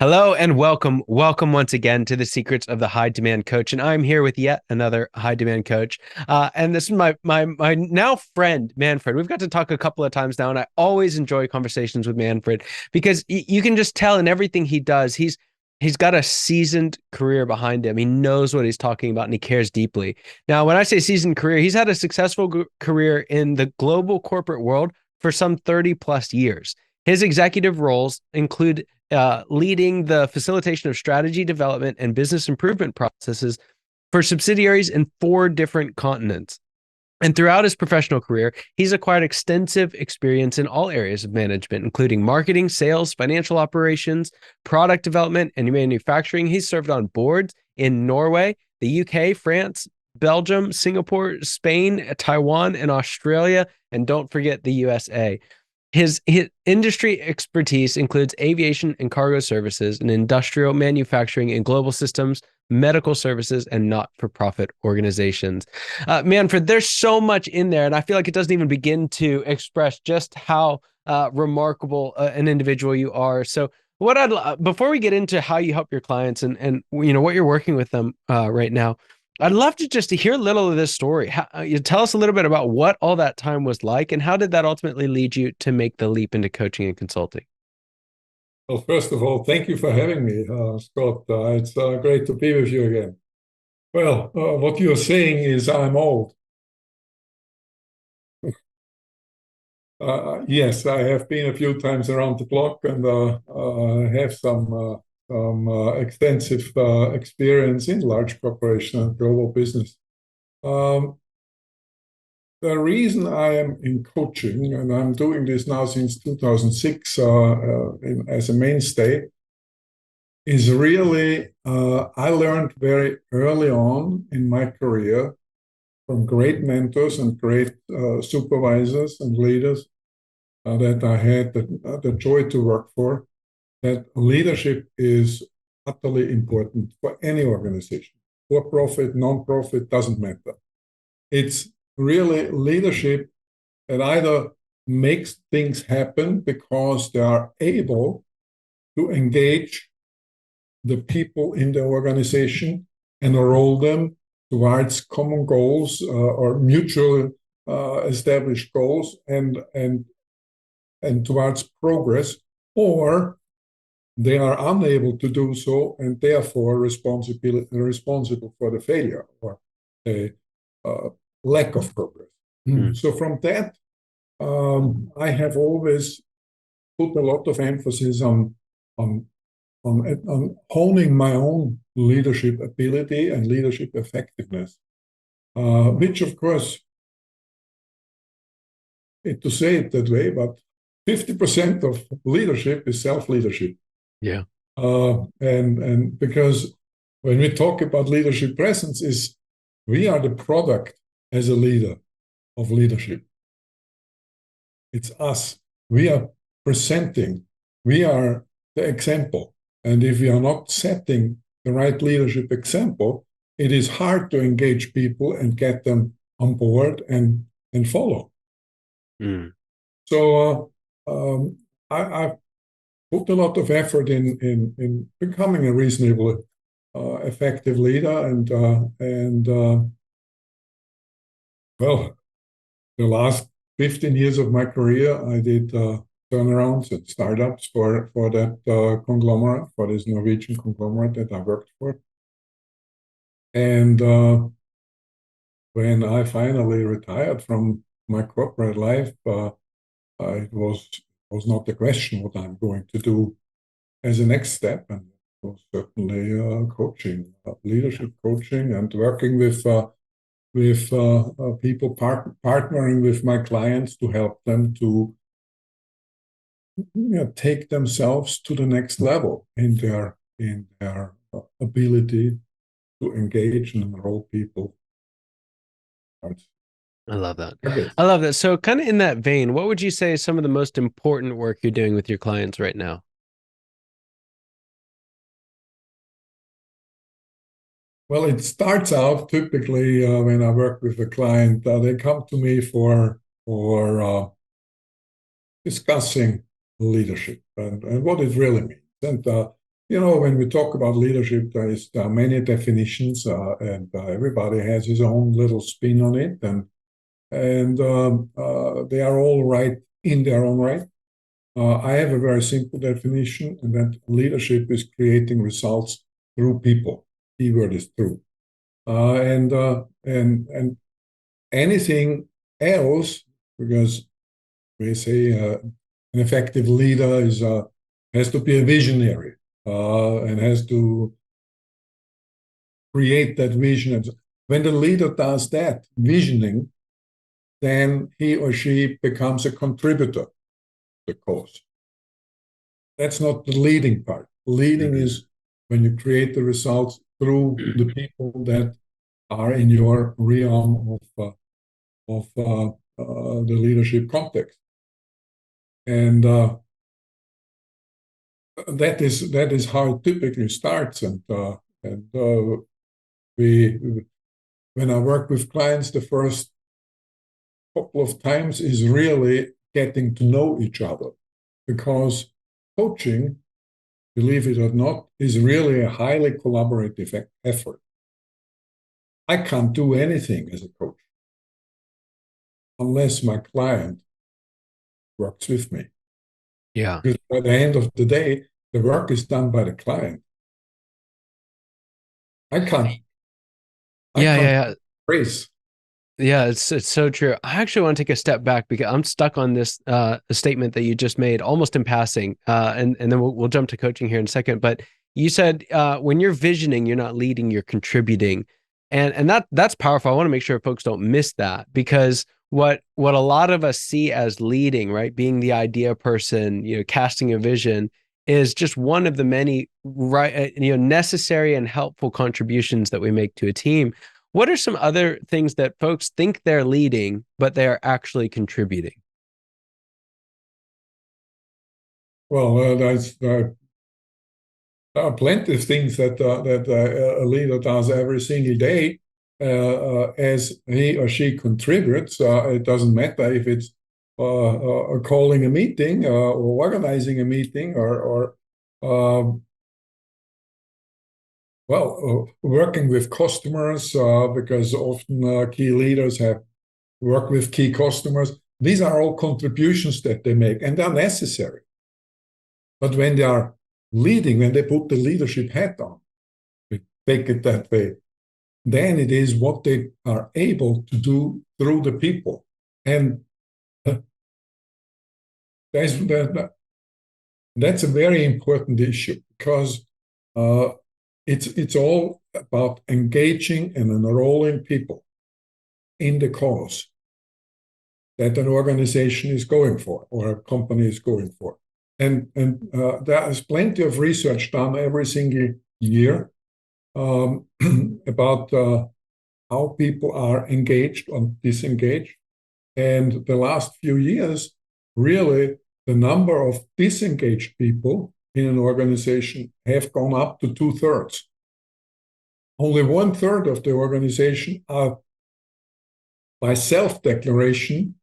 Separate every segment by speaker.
Speaker 1: Hello and welcome. Welcome once again to the Secrets of the High Demand Coach. And I'm here with yet another high demand coach. And this is my now friend, Manfred. We've got to talk a couple of times now, and I always enjoy conversations with Manfred because you can just tell in everything he does, he's got a seasoned career behind him. He knows what he's talking about and he cares deeply. Now, when I say seasoned career, he's had a successful career in the global corporate world for some 30 plus years. His executive roles include leading the facilitation of strategy development and business improvement processes for subsidiaries in four different continents. And throughout his professional career, he's acquired extensive experience in all areas of management, including marketing, sales, financial operations, product development, and manufacturing. He's served on boards in Norway, the UK, France, Belgium, Singapore, Spain, Taiwan, and Australia. And don't forget the USA. His industry expertise includes aviation and cargo services and industrial manufacturing and global systems, medical services, and not-for-profit organizations. Manfred, there's so much in there, and I feel like it doesn't even begin to express just how remarkable an individual you are. So, before we get into how you help your clients and what you're working with them right now, I'd love to hear a little of this story. You tell us a little bit about what all that time was like, and how did that ultimately lead you to make the leap into coaching and consulting?
Speaker 2: Well, first of all, thank you for having me, Scott. It's great to be with you again. Well, what you're saying is I'm old. Yes, I have been a few times around the block and have some extensive experience in large corporation and global business. Um, the reason I am in coaching, and I'm doing this now since 2006 as a mainstay, is really, I learned very early on in my career from great mentors and great supervisors and leaders that I had the joy to work for, that leadership is utterly important for any organization, for profit, non-profit, doesn't matter. It's really leadership that either makes things happen because they are able to engage the people in the organization and enroll them towards common goals or mutual established goals and towards progress, or they are unable to do so and therefore responsible for the failure or a lack of progress.
Speaker 1: Mm.
Speaker 2: So from that, I have always put a lot of emphasis on honing my own leadership ability and leadership effectiveness, which, of course, hate to say it that way, but 50% of leadership is self-leadership.
Speaker 1: Yeah.
Speaker 2: And because when we talk about leadership presence, is we are the product as a leader of leadership. It's us. We are presenting. We are the example. And if we are not setting the right leadership example, it is hard to engage people and get them on board and follow.
Speaker 1: Mm.
Speaker 2: So I put a lot of effort in becoming a reasonably effective leader, and well, the last 15 years of my career, I did turnarounds and startups for that conglomerate, for this Norwegian conglomerate that I worked for. And when I finally retired from my corporate life, it was not the question what I'm going to do as a next step, and it was certainly coaching, leadership coaching, and working with people, partnering with my clients to help them to take themselves to the next level in their ability to engage and enroll people.
Speaker 1: I love that.
Speaker 2: Okay.
Speaker 1: I love that. So, kind of in that vein, what would you say is some of the most important work you're doing with your clients right now?
Speaker 2: Well, it starts out typically when I work with a client, they come to me for discussing leadership and what it really means. And When we talk about leadership, there are many definitions, and everybody has his own little spin on it, and they are all right in their own right. I have a very simple definition, and that leadership is creating results through people. Keyword is through, and anything else, because we say an effective leader has to be a visionary and has to create that vision. And when the leader does that visioning, then he or she becomes a contributor to the cause. That's not the leading part. Leading is when you create the results through the people that are in your realm of the leadership context, and that is how it typically starts. And we when I work with clients, the first couple of times is really getting to know each other, because coaching, believe it or not, is really a highly collaborative effort. I can't do anything as a coach unless my client works with me.
Speaker 1: Yeah.
Speaker 2: Because by the end of the day, the work is done by the client. I can't, I
Speaker 1: Yeah,
Speaker 2: can't
Speaker 1: yeah,
Speaker 2: praise.
Speaker 1: yeah. It's so true. I actually want to take a step back because I'm stuck on this statement that you just made, almost in passing. And then we'll jump to coaching here in a second. But you said when you're visioning, you're not leading, you're contributing, and that's powerful. I want to make sure folks don't miss that, because what a lot of us see as leading, right, being the idea person, casting a vision, is just one of the many, right, necessary and helpful contributions that we make to a team. What are some other things that folks think they're leading, but they are actually contributing?
Speaker 2: Well, there are plenty of things that a leader does every single day as he or she contributes. It doesn't matter if it's calling a meeting or organizing a meeting or um, working with customers, because often key leaders have worked with key customers. These are all contributions that they make, and they're necessary. But when they are leading, when they put the leadership hat on, we take it that way, then it is what they are able to do through the people. And that's a very important issue, because uh, it's all about engaging and enrolling people in the cause that an organization is going for or a company is going for. And there is plenty of research done every single year um, about how people are engaged or disengaged. And the last few years, really, the number of disengaged people in an organization have gone up to 2/3. Only 1/3 of the organization are, by self-declaration,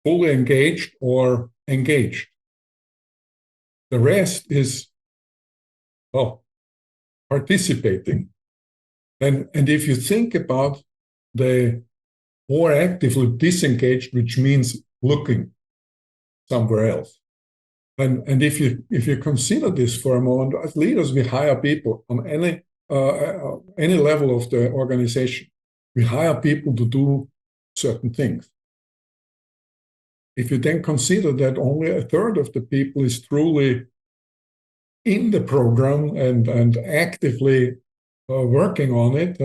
Speaker 2: fully engaged or engaged. The rest is, well, participating. And if you think about the more actively disengaged, which means looking somewhere else. And if you consider this for a moment, as leaders, we hire people on any level of the organization. We hire people to do certain things. If you then consider that only 1/3 of the people is truly in the program and actively working on it,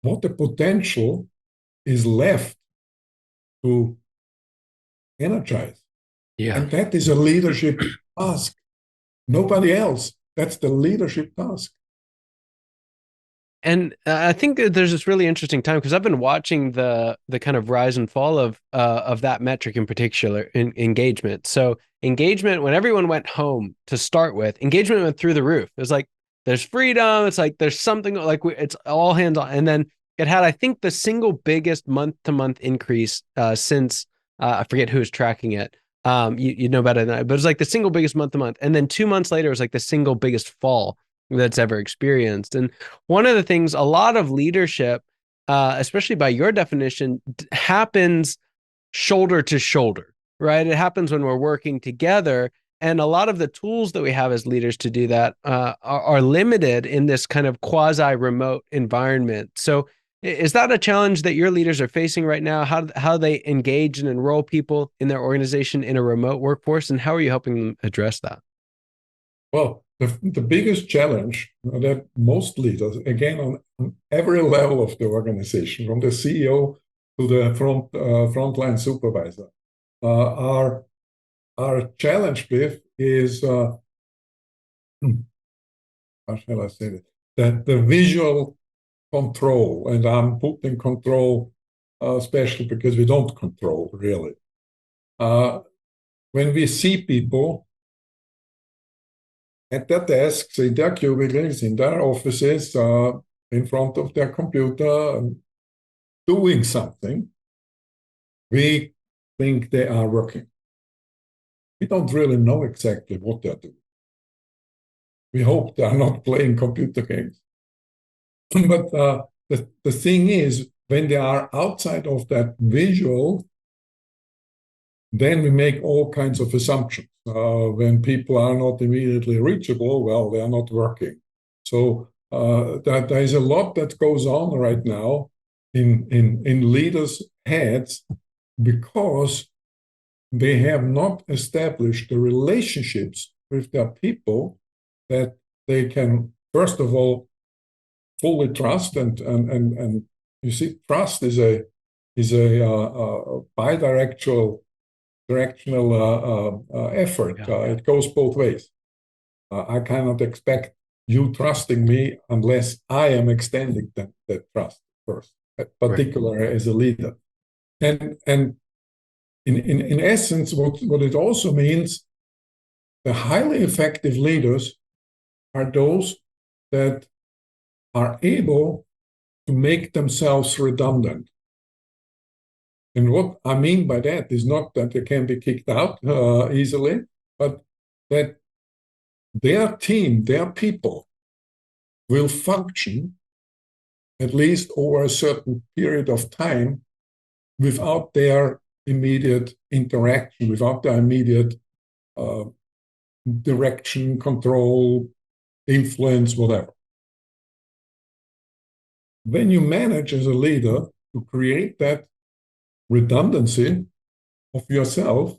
Speaker 2: what the potential is left to energize.
Speaker 1: Yeah.
Speaker 2: And that is a leadership task. Nobody else. That's the leadership task.
Speaker 1: And I think that there's this really interesting time, because I've been watching the kind of rise and fall of that metric in particular, in engagement. So engagement, when everyone went home to start with, engagement went through the roof. It was like there's freedom. It's like there's something like it's all hands on. And then it had, I think, the single biggest month to month increase since I forget who was tracking it. You know better than I, but it's like the single biggest month to month. And then 2 months later, it was like the single biggest fall that's ever experienced. And one of the things, a lot of leadership, especially by your definition, happens shoulder to shoulder, right? It happens when we're working together. And a lot of the tools that we have as leaders to do that are limited in this kind of quasi remote environment. So, is that a challenge that your leaders are facing right now? How they engage and enroll people in their organization in a remote workforce, and how are you helping them address that?
Speaker 2: Well, the biggest challenge that most leaders, again, on every level of the organization, from the CEO to the frontline supervisor, are challenged with is how shall I say it? That the visual control, and I'm putting control, especially because we don't control really. When we see people at their desks, in their cubicles, in their offices, in front of their computer, doing something, we think they are working. We don't really know exactly what they're doing. We hope they are not playing computer games. But the thing is, when they are outside of that visual, then we make all kinds of assumptions. When people are not immediately reachable, well, they are not working. So there is a lot that goes on right now in leaders' heads because they have not established the relationships with their people that they can, first of all, fully trust. And you see, trust is a bidirectional effort.
Speaker 1: Yeah.
Speaker 2: It goes both ways. I cannot expect you trusting me unless I am extending that trust first, particularly as a leader. And in essence, what it also means, the highly effective leaders are those that are able to make themselves redundant. And what I mean by that is not that they can be kicked out easily, but that their team, their people, will function at least over a certain period of time without their immediate interaction, without their immediate uh, direction, control, influence, whatever. When you manage as a leader to create that redundancy of yourself,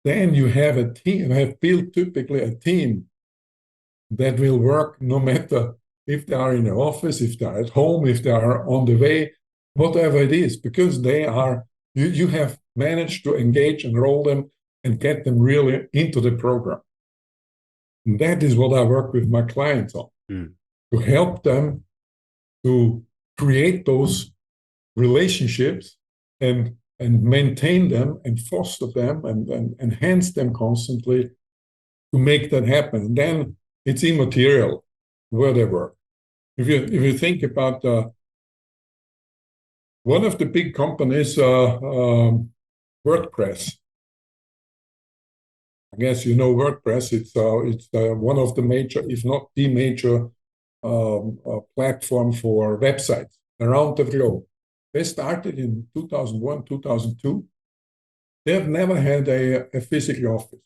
Speaker 2: then you have a team, have built typically a team that will work no matter if they are in the office, if they are at home, if they are on the way, whatever it is, because you have managed to engage, enroll them, and get them really into the program. And that is what I work with my clients on, to help them to create those relationships and maintain them and foster them and enhance them constantly to make that happen. And then it's immaterial where they work. If you think about one of the big companies, WordPress. I guess you know WordPress. It's one of the major, if not the major, platform for websites around the globe. They started in 2001, 2002. They have never had a physical office.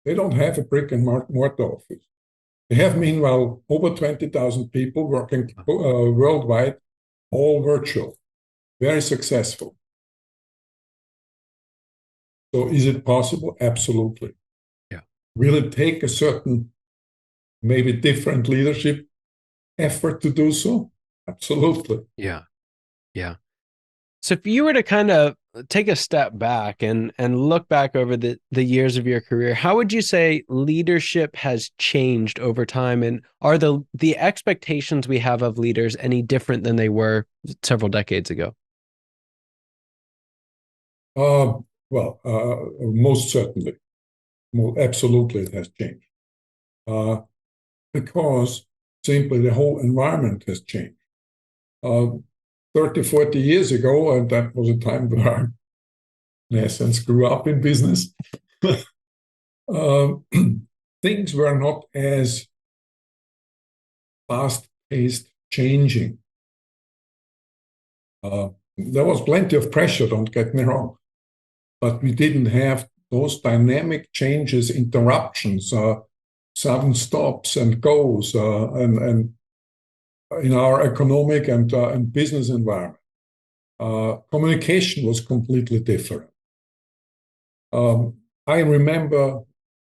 Speaker 2: They don't have a brick and mortar office. They have, meanwhile, over 20,000 people working worldwide, all virtual, very successful. So is it possible? Absolutely.
Speaker 1: Yeah.
Speaker 2: Will it take a certain, maybe different leadership effort to do so? Absolutely.
Speaker 1: Yeah. Yeah. So if you were to kind of take a step back and look back over the years of your career, how would you say leadership has changed over time? And are the expectations we have of leaders any different than they were several decades ago?
Speaker 2: Most certainly. Absolutely, it has changed. Because simply the whole environment has changed. 30, 40 years ago, and that was a time where I, in essence, grew up in business. um, Things were not as fast-paced changing. There was plenty of pressure, don't get me wrong, but we didn't have those dynamic changes, interruptions, sudden stops and goes, and in our economic and business environment. Communication was completely different. I remember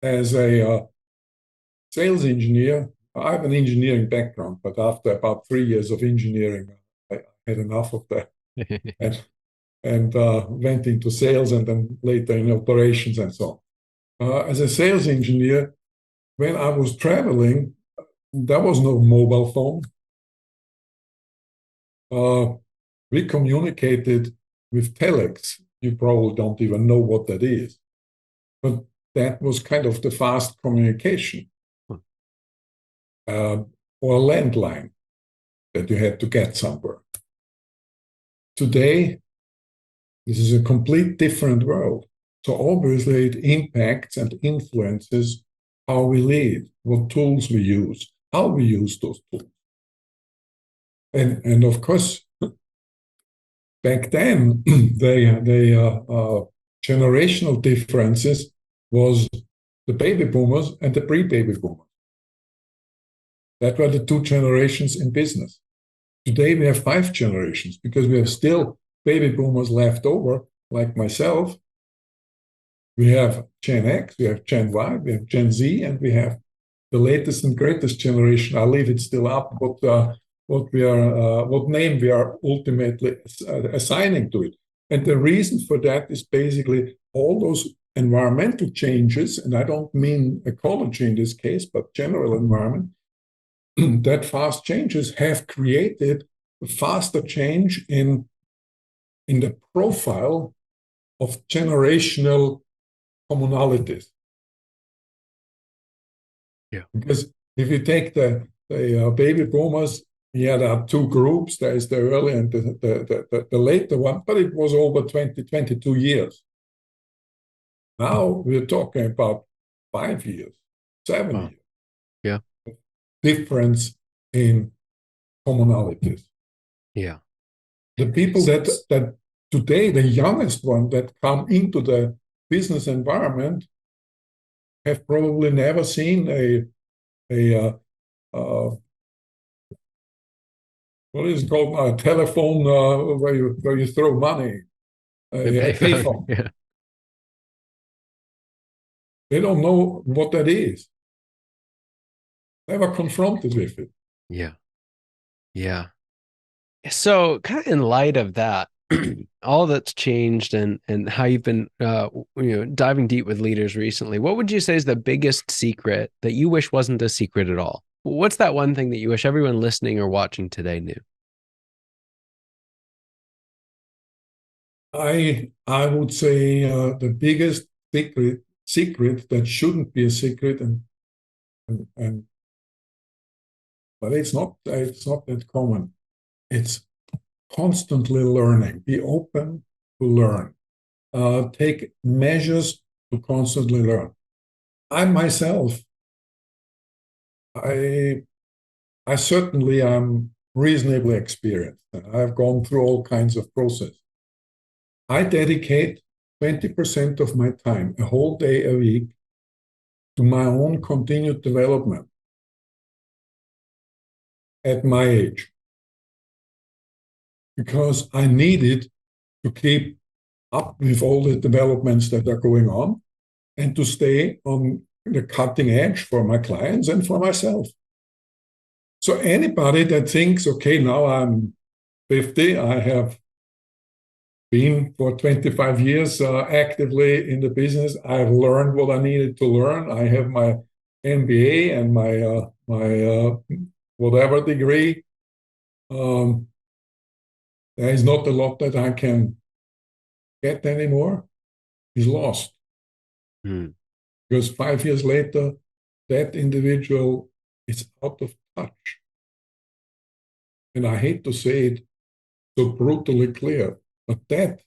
Speaker 2: as a sales engineer, I have an engineering background, but after about 3 years of engineering, I had enough of that and went into sales and then later in operations and so on. As a sales engineer, when I was traveling, there was no mobile phone. We communicated with telex. You probably don't even know what that is. But that was kind of the fast communication. Or a landline that you had to get somewhere. Today, this is a complete different world. So obviously it impacts and influences how we lead, what tools we use, how we use those tools. And of course, back then, the generational differences was the baby boomers and the pre-baby boomers. That were the two generations in business. Today we have 5 generations because we have still baby boomers left over, like myself. We have Gen X, we have Gen Y, we have Gen Z, and we have the latest and greatest generation. I'll leave it still up, what name we are ultimately assigning to it. And the reason for that is basically all those environmental changes, and I don't mean ecology in this case, but general environment, that fast changes have created a faster change in the profile of generational commonalities.
Speaker 1: Yeah.
Speaker 2: Because if you take the baby boomers, yeah, there are 2 groups. There is the early and the later one, but it was over 20, 22 years. Now we're talking about 5 years, 7 years.
Speaker 1: Yeah.
Speaker 2: Difference in commonalities.
Speaker 1: Yeah.
Speaker 2: The people that today, the youngest one that come into the business environment have probably never seen a what is it called now? A telephone where you throw money, a payphone.
Speaker 1: Yeah.
Speaker 2: They don't know what that is. Never confronted with it.
Speaker 1: Yeah. Yeah. So kind of in light of that, all that's changed and how you've been diving deep with leaders recently, what would you say is the biggest secret that you wish wasn't a secret at all? What's that one thing that you wish everyone listening or watching today knew?
Speaker 2: I would say the biggest secret that shouldn't be a secret, and but it's not that common. It's constantly learning. Be open to learn. Take measures to constantly learn. I myself, I certainly am reasonably experienced. I've gone through all kinds of processes. I dedicate 20% of my time, a whole day a week, to my own continued development at my age. Because I needed to keep up with all the developments that are going on and to stay on the cutting edge for my clients and for myself. So anybody that thinks, okay, now I'm 50, I have been for 25 years actively in the business. I've learned what I needed to learn. I have my MBA and my whatever degree. There is not a lot that I can get anymore. He's lost. Because 5 years later, that individual is out of touch. And I hate to say it so brutally clear. But that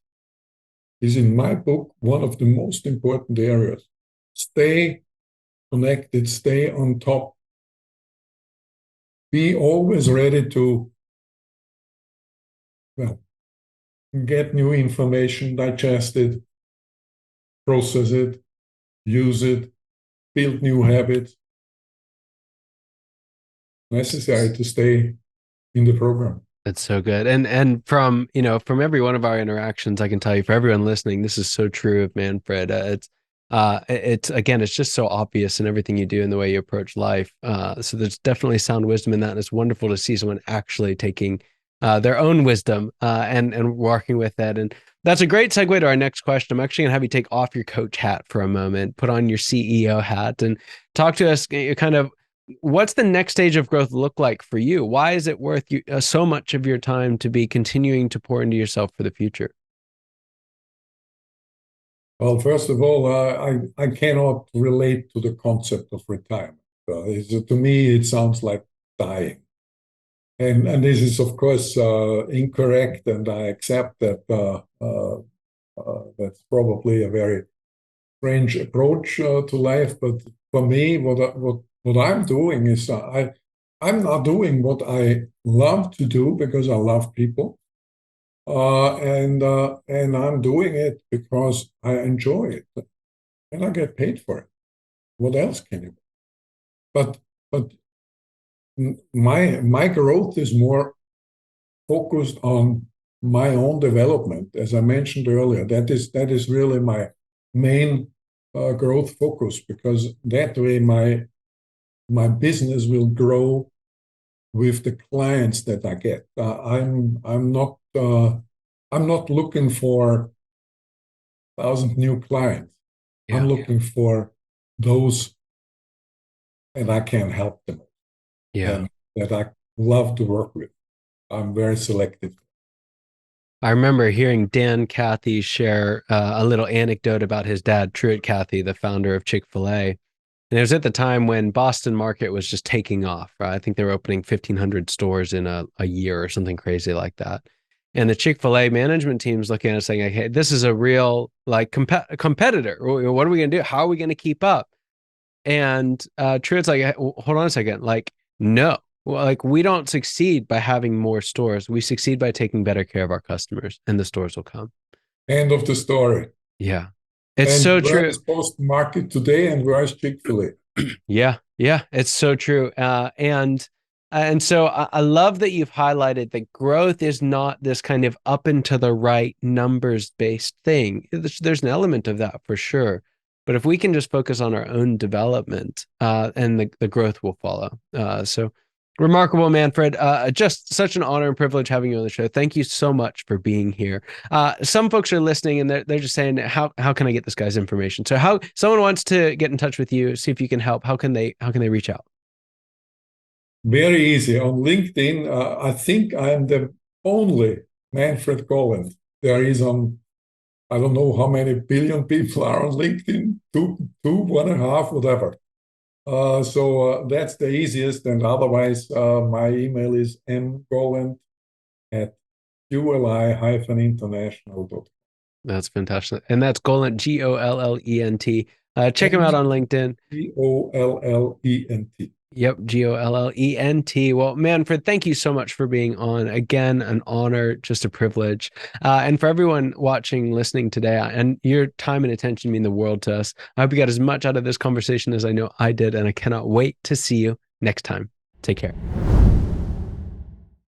Speaker 2: is, in my book, one of the most important areas. Stay connected, stay on top. Be always ready to, well, get new information, digest it, process it, use it, build new habits necessary to stay in the program.
Speaker 1: That's so good. And from, from every one of our interactions, I can tell you, for everyone listening, this is so true of Manfred. It's again, it's just so obvious in everything you do and the way you approach life. So there's definitely sound wisdom in that. And it's wonderful to see someone actually taking their own wisdom and working with it. And that's a great segue to our next question. I'm actually going to have you take off your coach hat for a moment, put on your CEO hat, and talk to us kind of, what's the next stage of growth look like for you? Why is it worth you so much of your time to be continuing to pour into yourself for the future?
Speaker 2: Well, first of all, I cannot relate to the concept of retirement. To me, it sounds like dying. And this is, of course, incorrect, and I accept that that's probably a very strange approach to life. But for me, what I'm doing is I'm not doing what I love to do because I love people, and I'm doing it because I enjoy it, and I get paid for it. What else can you do? But my growth is more focused on my own development, as I mentioned earlier. That is really my main growth focus, because that way my business will grow with the clients that I get. I'm not looking for 1,000 new clients.
Speaker 1: Yeah.
Speaker 2: I'm looking for those that I can help them, and that I love to work with. I'm very selective.
Speaker 1: I remember hearing Dan Cathy share a little anecdote about his dad, Truett Cathy, the founder of Chick-fil-A. And it was at the time when Boston market was just taking off, right? I think they were opening 1,500 stores in a year or something crazy like that. And the Chick-fil-A management team's looking at it saying, hey, this is a real competitor. What are we going to do? How are we going to keep up? And Truett's like, hey, hold on a second. Like, no, like we don't succeed by having more stores. We succeed by taking better care of our customers, and the stores will come.
Speaker 2: End of the story.
Speaker 1: Yeah. It's
Speaker 2: and
Speaker 1: so
Speaker 2: where
Speaker 1: true.
Speaker 2: is Post Market today, and where is Chick-fil-A?
Speaker 1: Yeah, it's so true. And so I love that you've highlighted that growth is not this kind of up and to the right numbers based thing. There's an element of that for sure. But if we can just focus on our own development, and the growth will follow. So remarkable, Manfred. Just such an honor and privilege having you on the show. Thank you so much for being here. Some folks are listening and they're just saying, how can I get this guy's information? So how someone wants to get in touch with you, see if you can help, how can they reach out?
Speaker 2: Very easy. On LinkedIn, I think I'm the only Manfred Gollent there is on. I don't know how many billion people are on LinkedIn, two, 1.5, whatever. So that's the easiest. And otherwise, my email is mgollent@uli-international.com.
Speaker 1: That's fantastic. And that's Gollent, Gollent. Check him out on LinkedIn.
Speaker 2: Gollent.
Speaker 1: Yep, Gollent. Well, Manfred, thank you so much for being on. Again, an honor, just a privilege. And for everyone watching, listening today, and your time and attention mean the world to us. I hope you got as much out of this conversation as I know I did, and I cannot wait to see you next time. Take care.